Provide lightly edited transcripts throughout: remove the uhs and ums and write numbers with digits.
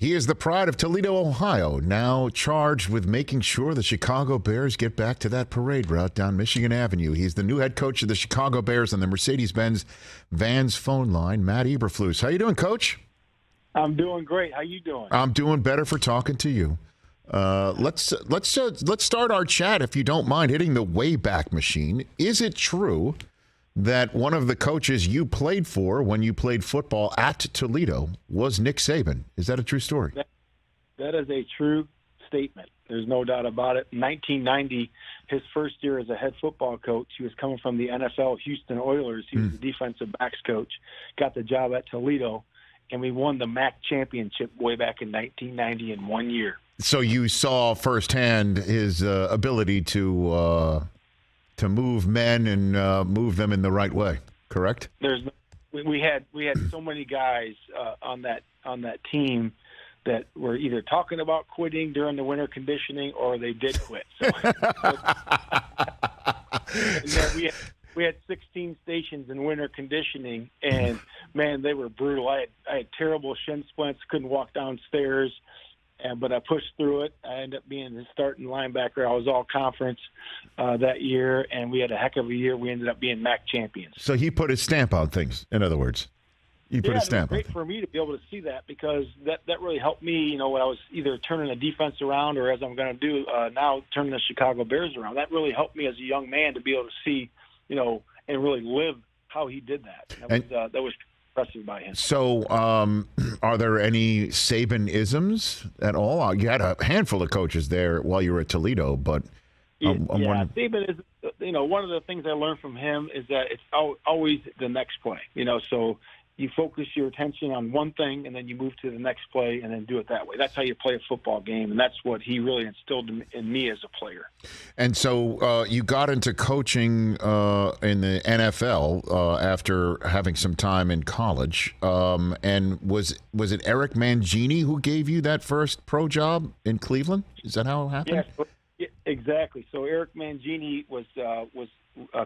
He is the pride of Toledo, Ohio, now charged with making sure the Chicago Bears get back to that parade route down Michigan Avenue. He's the new head coach of the Chicago Bears on the Mercedes-Benz Vans phone line, Matt Eberflus. How you doing, Coach? I'm doing great. How you doing? I'm doing better for talking to you. Let's start our chat, if you don't mind, hitting the Wayback Machine. Is it true that one of the coaches you played for when you played football at Toledo was Nick Saban? Is that a true story? That is a true statement. There's no doubt about it. In 1990, his first year as a head football coach, he was coming from the NFL Houston Oilers. He was the defensive backs coach, got the job at Toledo, and we won the MAC championship way back in 1990 in 1 year. So you saw firsthand his ability to move men and move them in the right way, correct? We had so many guys on that team that were either talking about quitting during the winter conditioning or they did quit. So, and then we had 16 stations in winter conditioning, and man, they were brutal. I had terrible shin splints, couldn't walk downstairs. But I pushed through it. I ended up being the starting linebacker. I was all conference that year, and we had a heck of a year. We ended up being MAC champions. So he put his stamp on things, in other words. He put his stamp on it was great for me to be able to see that because that really helped me, when I was either turning the defense around or, as I'm going to do now, turning the Chicago Bears around. That really helped me as a young man to be able to see, and really live how he did that. That was impressive by him. So are there any Saban-isms at all? You had a handful of coaches there while you were at Toledo, but Saban is, one of the things I learned from him is that it's always the next play, so you focus your attention on one thing and then you move to the next play and then do it that way. That's how you play a football game, and that's what he really instilled in me as a player. And so you got into coaching in the NFL after having some time in college. And was it Eric Mangini who gave you that first pro job in Cleveland? Is that how it happened? Yes, exactly. So Eric Mangini was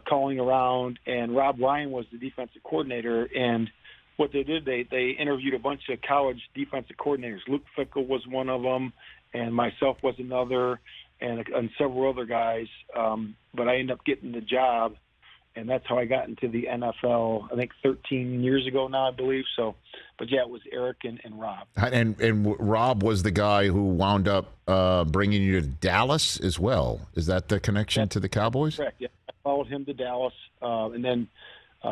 calling around, and Rob Ryan was the defensive coordinator. And what they did, they interviewed a bunch of college defensive coordinators. Luke Fickell was one of them, and myself was another, and several other guys. But I ended up getting the job, and that's how I got into the NFL, I think 13 years ago now, I believe. So, but yeah, it was Eric and Rob. And Rob was the guy who wound up bringing you to Dallas as well. Is that the connection to the Cowboys? Correct, yeah. I followed him to Dallas, and then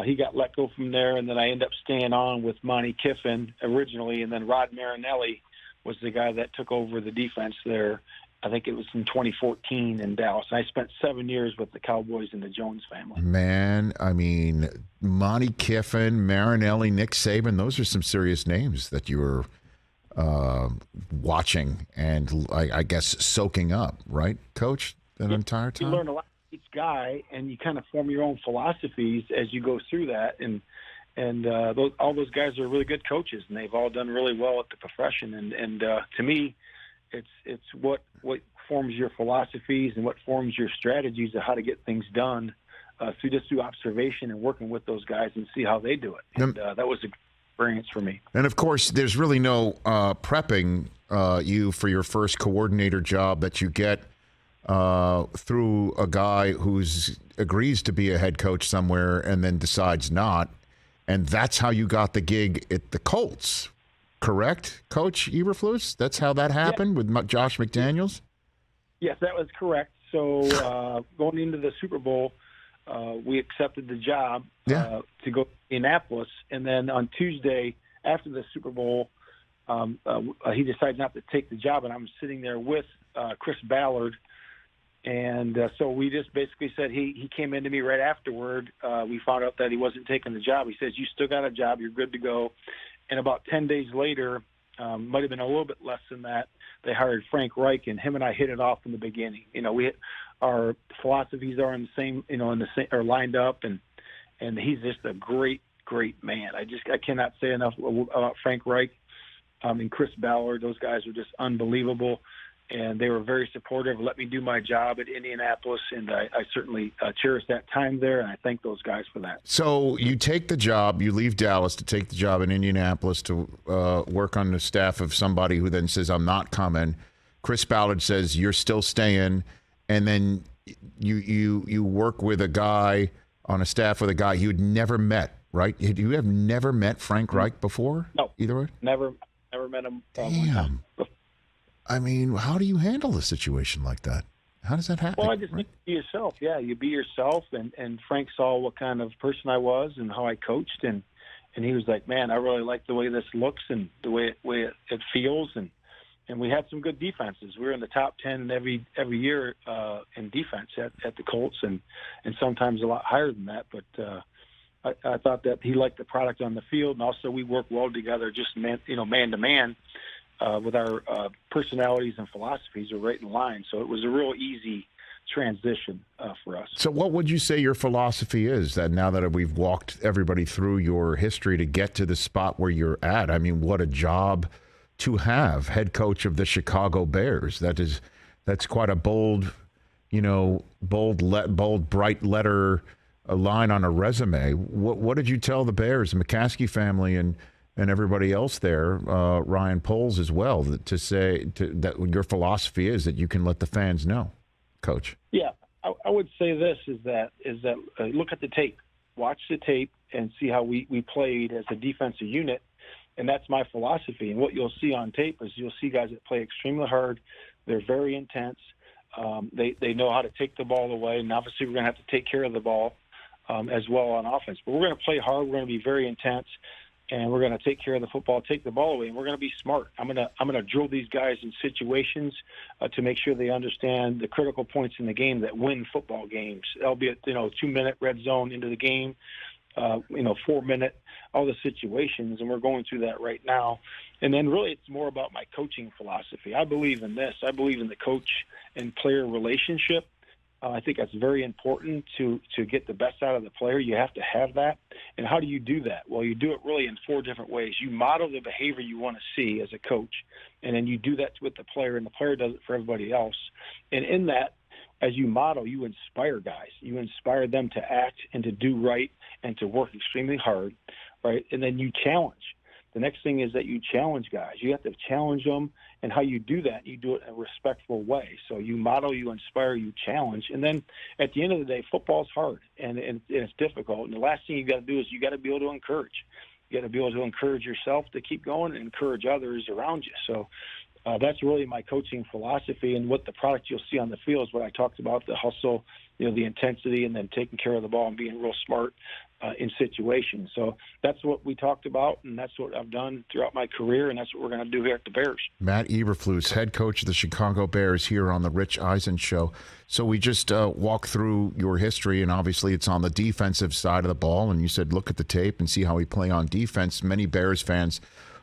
he got let go from there, and then I ended up staying on with Monty Kiffin originally, and then Rod Marinelli was the guy that took over the defense there. I think it was in 2014 in Dallas. I spent 7 years with the Cowboys and the Jones family. Man, I mean, Monty Kiffin, Marinelli, Nick Saban, those are some serious names that you were watching and, I guess, soaking up, right, Coach, that entire time? You learn a lot from each guy, and you kind of form your own philosophies as you go through that. And all those guys are really good coaches, and they've all done really well at the profession. And to me, it's what forms your philosophies and what forms your strategies of how to get things done through observation and working with those guys and see how they do it. And that was a good experience for me. And, of course, there's really no prepping you for your first coordinator job that you get through a guy who agrees to be a head coach somewhere and then decides not. And that's how you got the gig at the Colts. Correct, Coach Eberflus? That's how that happened with Josh McDaniels? Yes, that was correct. So going into the Super Bowl, we accepted the job to go to Indianapolis. And then on Tuesday after the Super Bowl, he decided not to take the job. And I'm sitting there with Chris Ballard. And so we just basically said he came into me right afterward. We found out that he wasn't taking the job. He says, "You still got a job. You're good to go." And about 10 days later, might have been a little bit less than that, they hired Frank Reich, and him and I hit it off from the beginning. Our philosophies are in the same, are lined up, and he's just a great man. I cannot say enough about Frank Reich and Chris Ballard. Those guys are just unbelievable. and they were very supportive, let me do my job at Indianapolis, and I certainly cherish that time there, and I thank those guys for that. So you take the job, you leave Dallas to take the job in Indianapolis to work on the staff of somebody who then says, I'm not coming. Chris Ballard says, you're still staying, and then you work with a guy on a staff with a guy you'd never met, right? You have never met Frank Reich before? No. Either way? Never met him. Damn. I mean, how do you handle a situation like that? How does that happen? Well, I just think be yourself. Yeah, you be yourself. And Frank saw what kind of person I was and how I coached, and he was like, man, I really like the way this looks and the way it feels. And we had some good defenses. We were in the top 10 every year in defense at the Colts, and sometimes a lot higher than that. But I thought that he liked the product on the field, and also we work well together, just man to man. With our personalities and philosophies are right in line. So it was a real easy transition for us. So what would you say your philosophy is, that now that we've walked everybody through your history to get to the spot where you're at? I mean, what a job to have, head coach of the Chicago Bears. That's quite a bold, bright letter, a line on a resume. What did you tell the Bears, the McCaskey family, and everybody else there, Ryan Poles as well, that your philosophy is that you can let the fans know, Coach? Yeah, I would say this is that look at the tape, watch the tape, and see how we played as a defensive unit, and that's my philosophy. And what you'll see on tape is you'll see guys that play extremely hard. They're very intense. They know how to take the ball away, and obviously we're going to have to take care of the ball as well on offense. But we're going to play hard. We're going to be very intense. And we're going to take care of the football, take the ball away, and we're going to be smart. I'm going to drill these guys in situations to make sure they understand the critical points in the game that win football games. Albeit 2-minute red zone into the game, 4-minute, all the situations, and we're going through that right now. And then really, it's more about my coaching philosophy. I believe in this. I believe in the coach and player relationship. I think that's very important to get the best out of the player. You have to have that. And how do you do that? Well, you do it really in 4 different ways. You model the behavior you want to see as a coach, and then you do that with the player, and the player does it for everybody else. And in that, as you model, you inspire guys. You inspire them to act and to do right and to work extremely hard, right? And then you challenge. The next thing is that you challenge guys. You have to challenge them, and how you do that, you do it in a respectful way. So you model, you inspire, you challenge. And then at the end of the day, football's hard, and it's difficult. And the last thing you got to do is you got to be able to encourage. You got to be able to encourage yourself to keep going and encourage others around you. So that's really my coaching philosophy, and what the product you'll see on the field is what I talked about, the hustle, the intensity, and then taking care of the ball and being real smart in situations. So that's what we talked about, and that's what I've done throughout my career, and that's what we're going to do here at the Bears. Matt Eberflus, head coach of the Chicago Bears, here on the Rich Eisen Show. So we just walked through your history, and obviously it's on the defensive side of the ball, and you said look at the tape and see how we play on defense. Many Bears fans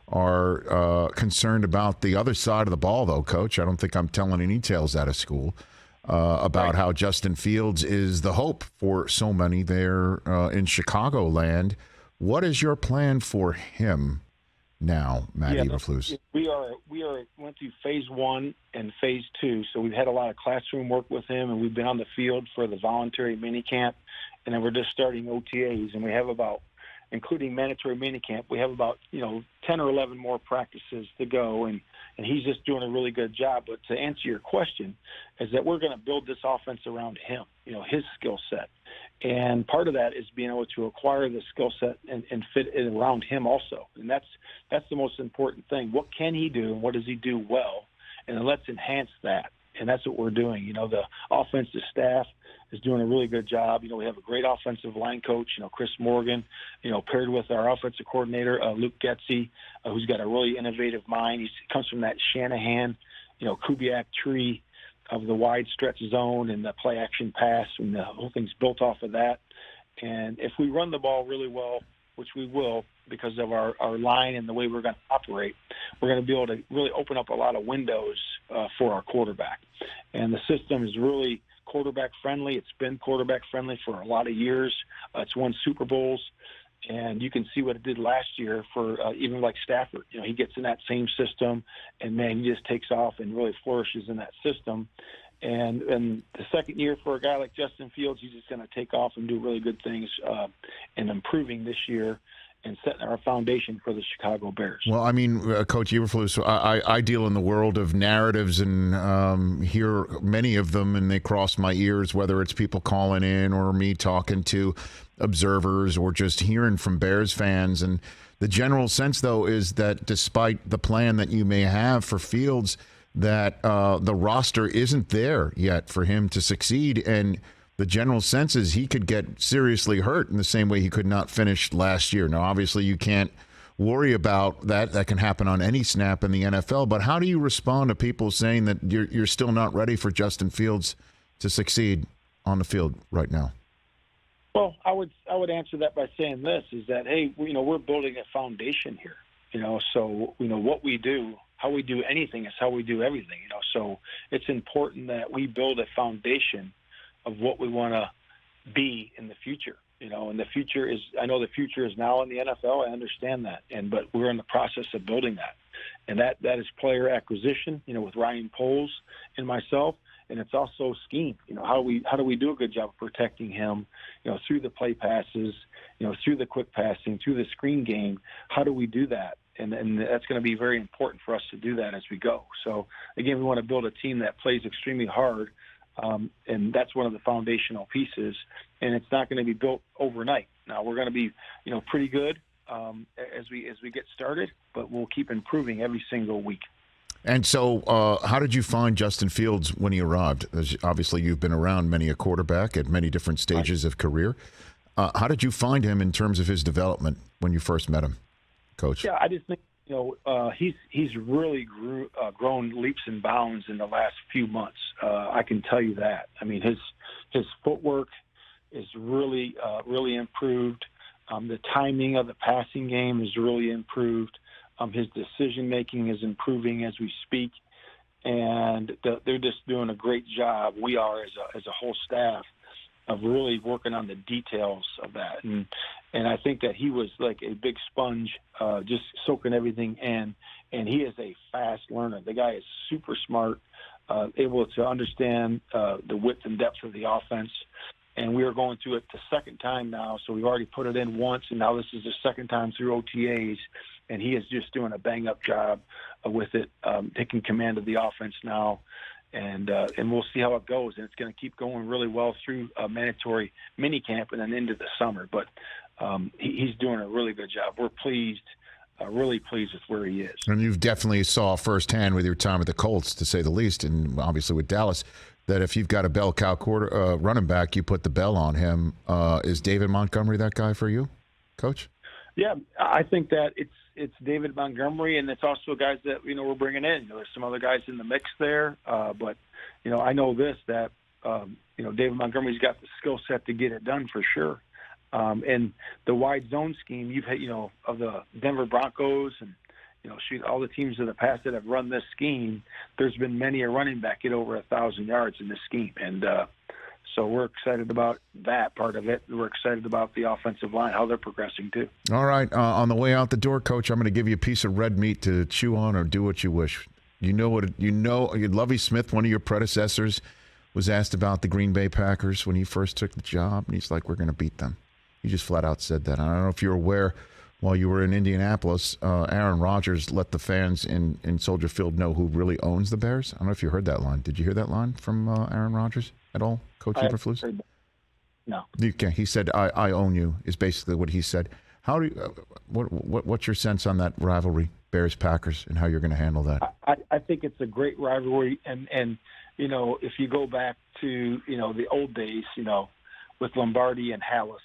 are concerned about the other side of the ball, though, Coach. I don't think I'm telling any tales out of school about how Justin Fields is the hope for so many there in Chicagoland. What is your plan for him now, Matt Eberflus? We went through phase 1 and phase 2, so we've had a lot of classroom work with him, and we've been on the field for the voluntary minicamp, and then we're just starting OTAs, and we have about, including mandatory minicamp, we have about 10 or 11 more practices to go, and he's just doing a really good job. But to answer your question, is that we're going to build this offense around him, his skill set, and part of that is being able to acquire the skill set and fit it around him also, and that's the most important thing. What can he do, and what does he do well, and then let's enhance that. And that's what we're doing. The offensive staff is doing a really good job. We have a great offensive line coach, Chris Morgan, paired with our offensive coordinator, Luke Getsy, who's got a really innovative mind. He comes from that Shanahan, Kubiak tree of the wide stretch zone and the play action pass, and the whole thing's built off of that. And if we run the ball really well, which we will because of our line and the way we're going to operate, we're going to be able to really open up a lot of windows for our quarterback. And the system is really quarterback friendly. It's been quarterback friendly for a lot of years. It's won Super Bowls. And you can see what it did last year for even like Stafford. He gets in that same system, and, man, he just takes off and really flourishes in that system. And the second year for a guy like Justin Fields, he's just going to take off and do really good things and improving this year and setting our foundation for the Chicago Bears. Well, I mean, Coach Eberflus, I deal in the world of narratives and hear many of them, and they cross my ears, whether it's people calling in or me talking to observers or just hearing from Bears fans. And the general sense, though, is that despite the plan that you may have for Fields, that the roster isn't there yet for him to succeed. And the general sense is he could get seriously hurt in the same way he could not finish last year. Now, obviously, you can't worry about that. That can happen on any snap in the NFL. But how do you respond to people saying that you're still not ready for Justin Fields to succeed on the field right now? Well, I would answer that by saying this, is that, hey, we're building a foundation here. So what we do, how we do anything is how we do everything. So it's important that we build a foundation of what we want to be in the future, and the future is, I know the future is now in the NFL. I understand that. But we're in the process of building that. And that is player acquisition, with Ryan Poles and myself. And it's also scheme, how do we do a good job of protecting him, through the play passes, through the quick passing, through the screen game. How do we do that? And that's going to be very important for us to do that as we go. So, again, we want to build a team that plays extremely hard. And that's one of the foundational pieces, and it's not going to be built overnight. Now we're going to be, pretty good as we get started, but we'll keep improving every single week. And so, how did you find Justin Fields when he arrived? Obviously, you've been around many a quarterback at many different stages of career. How did you find him in terms of his development when you first met him, Coach? Yeah, I just think he's really grown leaps and bounds in the last few months. I can tell you that. I mean, his footwork is really improved. The timing of the passing game is really improved. His decision making is improving as we speak, and they're just doing a great job. We are as a whole staff of really working on the details of that. And I think that he was like a big sponge, just soaking everything in. And he is a fast learner. The guy is super smart, able to understand the width and depth of the offense. And we are going through it the second time now. So we've already put it in once, and now this is the second time through OTAs. And he is just doing a bang-up job with it, taking command of the offense now. And we'll see how it goes. And it's going to keep going really well through mandatory minicamp and then into the summer. But he's doing a really good job. We're pleased, really pleased with where he is. And you've definitely saw firsthand with your time at the Colts, to say the least, and obviously with Dallas, that if you've got a bell cow running back, you put the bell on him. Is David Montgomery that guy for you, Coach? Yeah, I think that it's David Montgomery, and it's also guys that we're bringing in. There's some other guys in the mix there, but I know this, that David Montgomery's got the skill set to get it done for sure. And the wide zone scheme, you've had of the Denver Broncos and all the teams in the past that have run this scheme. There's been many a running back get over 1,000 yards in this scheme, and so we're excited about that part of it. We're excited about the offensive line, how they're progressing too. All right. On the way out the door, Coach, I'm going to give you a piece of red meat to chew on or do what you wish. Lovie Smith, one of your predecessors, was asked about the Green Bay Packers when he first took the job, and he's like, we're going to beat them. He just flat out said that. I don't know if you're aware, while you were in Indianapolis, Aaron Rodgers let the fans in Soldier Field know who really owns the Bears. I don't know if you heard that line. Did you hear that line from Aaron Rodgers at all, Coach Eberflus? No. Okay. He said, "I own you," is basically what he said. How do you, what's your sense on that rivalry, Bears Packers, and how you're going to handle that? I think it's a great rivalry, and if you go back to the old days, with Lombardi and Hallis,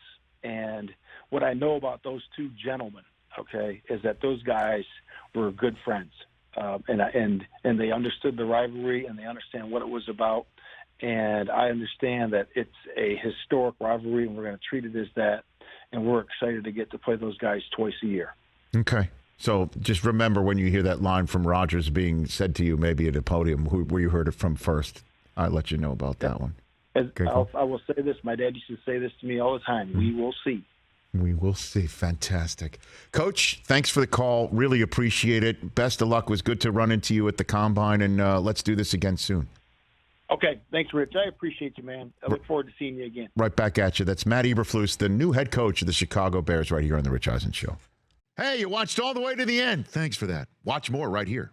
and what I know about those two gentlemen, okay, is that those guys were good friends, and they understood the rivalry and they understand what it was about. And I understand that it's a historic rivalry, and we're going to treat it as that. And we're excited to get to play those guys twice a year. Okay. So just remember when you hear that line from Rodgers being said to you, maybe at a podium, where you heard it from first. I'll let you know about that one. I will say this. My dad used to say this to me all the time. We will see. We will see. Fantastic. Coach, thanks for the call. Really appreciate it. Best of luck. It was good to run into you at the Combine, and let's do this again soon. Okay. Thanks, Rich. I appreciate you, man. I look forward to seeing you again. Right back at you. That's Matt Eberflus, the new head coach of the Chicago Bears, right here on the Rich Eisen Show. Hey, you watched all the way to the end. Thanks for that. Watch more right here.